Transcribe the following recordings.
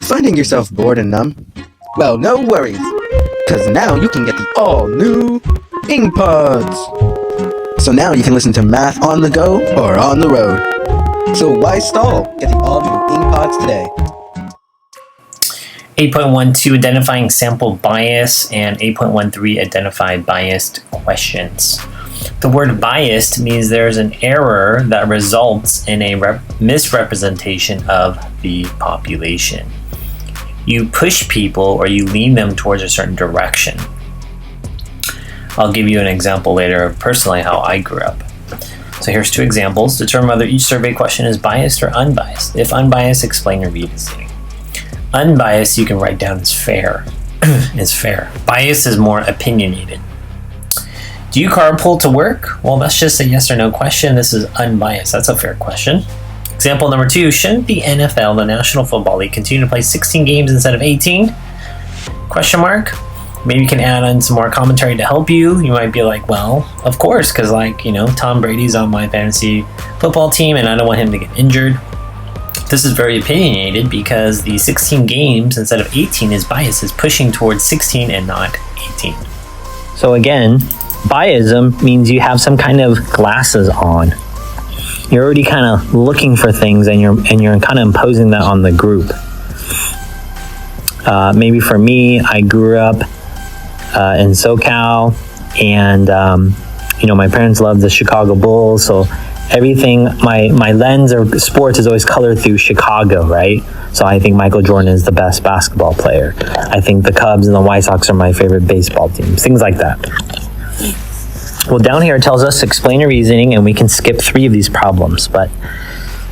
Finding yourself bored and numb? Well, no worries, because now you can get the all-new Ing Pods. So now you can listen to math on the go or on the road. So why stall? Get the all-new Ing Pods today. 8.12 Identifying Sample Bias and 8.13 Identify Biased Questions. The word biased means there's an error that results in a misrepresentation of the population. You push people or you lean them towards a certain direction. I'll give you an example later of personally how I grew up. So here's two examples. Determine whether each survey question is biased or unbiased. If unbiased, explain your reasoning. Unbiased, you can write down as fair. Is fair. Biased is more opinionated. Do you carpool to work? Well, that's just a yes or no question. This is unbiased. That's a fair question. Example number 2, shouldn't the NFL, the National Football League, continue to play 16 games instead of 18? Question mark. Maybe you can add on some more commentary to help you. You might be like, well, of course, because Tom Brady's on my fantasy football team and I don't want him to get injured. This is very opinionated because the 16 games instead of 18 is biased, is pushing towards 16 and not 18. So again, biasm means you have some kind of glasses on. You're already kind of looking for things and you're kind of imposing that on the group. Maybe for me, I grew up in SoCal and my parents loved the Chicago Bulls, so everything, my lens of sports is always colored through Chicago, right? So I think Michael Jordan is the best basketball player. I think the Cubs and the White Sox are my favorite baseball teams, things like that. Well, down here it tells us to explain your reasoning, and we can skip 3 of these problems, but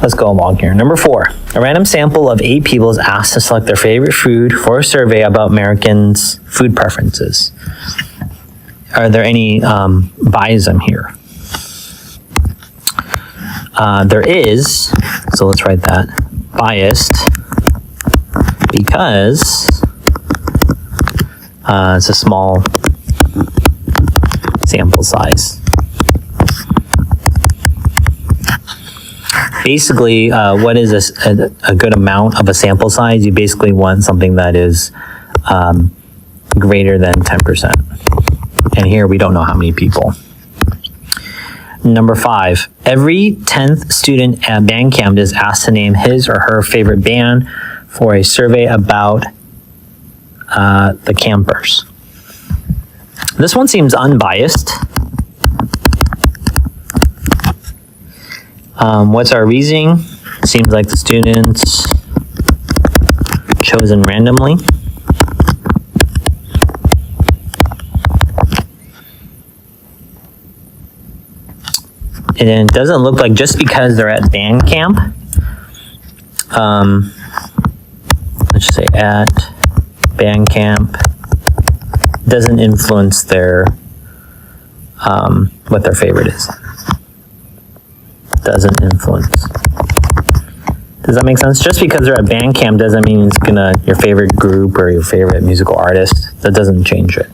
let's go along here. Number 4, a random sample of 8 people is asked to select their favorite food for a survey about Americans' food preferences. Are there any biasm here? There is, so let's write that. Biased because it's a small sample size. Basically, what is a good amount of a sample size? You basically want something that is greater than 10%. And here we don't know how many people. Number 5, every 10th student at band camp is asked to name his or her favorite band for a survey about the campers. This one seems unbiased. What's our reasoning? Seems like the students chosen randomly. And it doesn't look like just because they're at band camp, let's just say at band camp, doesn't influence their what their favorite is. Doesn't influence. Does that make sense? Just because they're at band camp doesn't mean it's your favorite group or your favorite musical artist. That doesn't change it.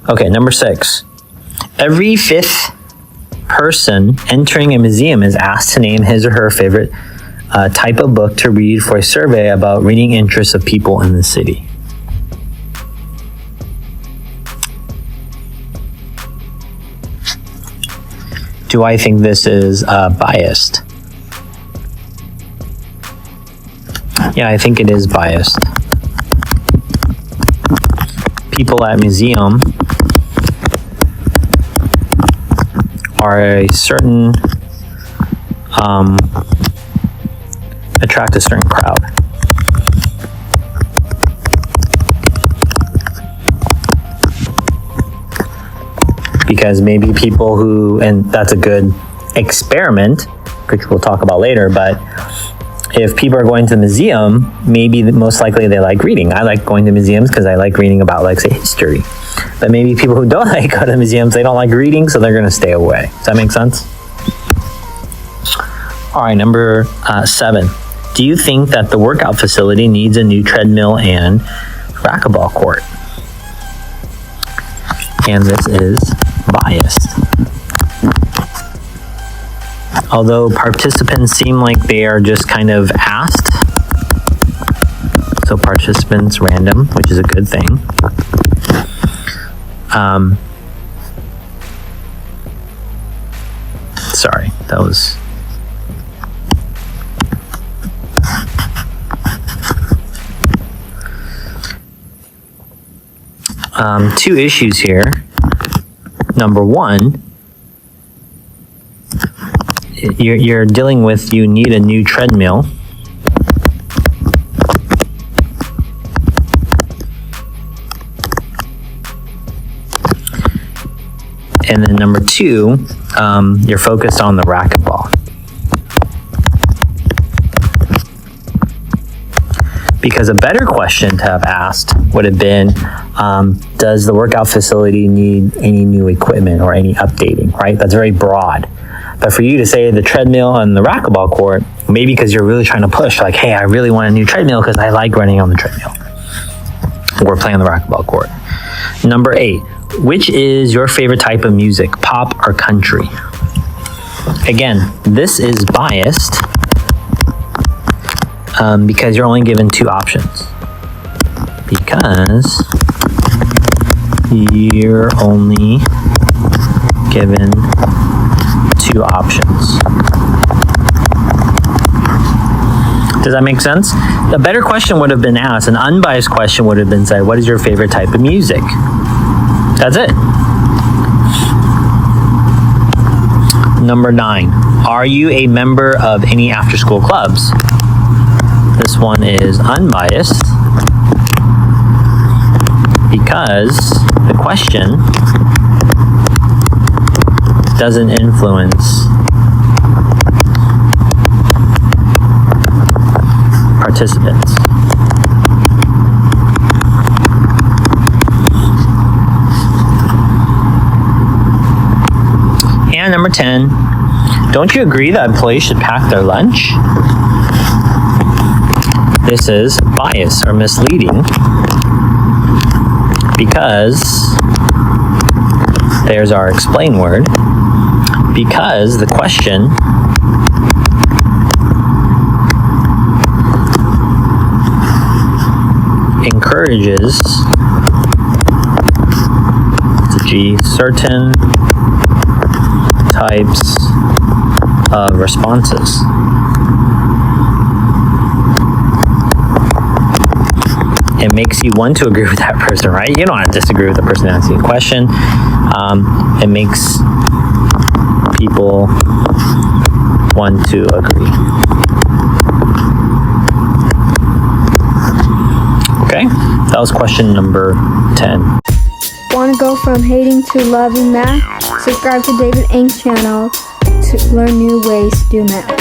Okay, number 6. Every 5th person entering a museum is asked to name his or her favorite type of book to read for a survey about reading interests of people in the city. Do I think this is biased? Yeah, I think it is biased. People at museum are a certain, attract a certain crowd. Because maybe people who, and that's a good experiment, which we'll talk about later, but if people are going to the museum, maybe most likely they like reading. I like going to museums because I like reading about, like, say, history. But maybe people who don't like go to museums, they don't like reading, so they're going to stay away. Does that make sense? All right, number 7. Do you think that the workout facility needs a new treadmill and racquetball court? And this is biased. although participants seem like they are just kind of asked. So participants random, which is a good thing. Sorry, that was... two issues here. Number one, you're dealing with you need a new treadmill. And then number two, you're focused on the racquetball. Because a better question to have asked would have been, does the workout facility need any new equipment or any updating, right? That's very broad. But for you to say the treadmill and the racquetball court, maybe because you're really trying to push, like, hey, I really want a new treadmill because I like running on the treadmill or playing on the racquetball court. Number 8, which is your favorite type of music, pop or country? Again, this is biased because you're only given 2 options. Because you're only given 2 options. Does that make sense? The better question would have been asked, an unbiased question would have been said, what is your favorite type of music? That's it. Number 9, are you a member of any after-school clubs? This one is unbiased because the question doesn't influence participants. And number 10, don't you agree that employees should pack their lunch? This is bias or misleading because there's our explain word. Because the question encourages certain types of responses. It makes you want to agree with that person, right? You don't want to disagree with the person asking a question. It makes people want to agree. Okay, that was question number 10. Want to go from hating to loving math? Subscribe to David Ng's channel to learn new ways to do math.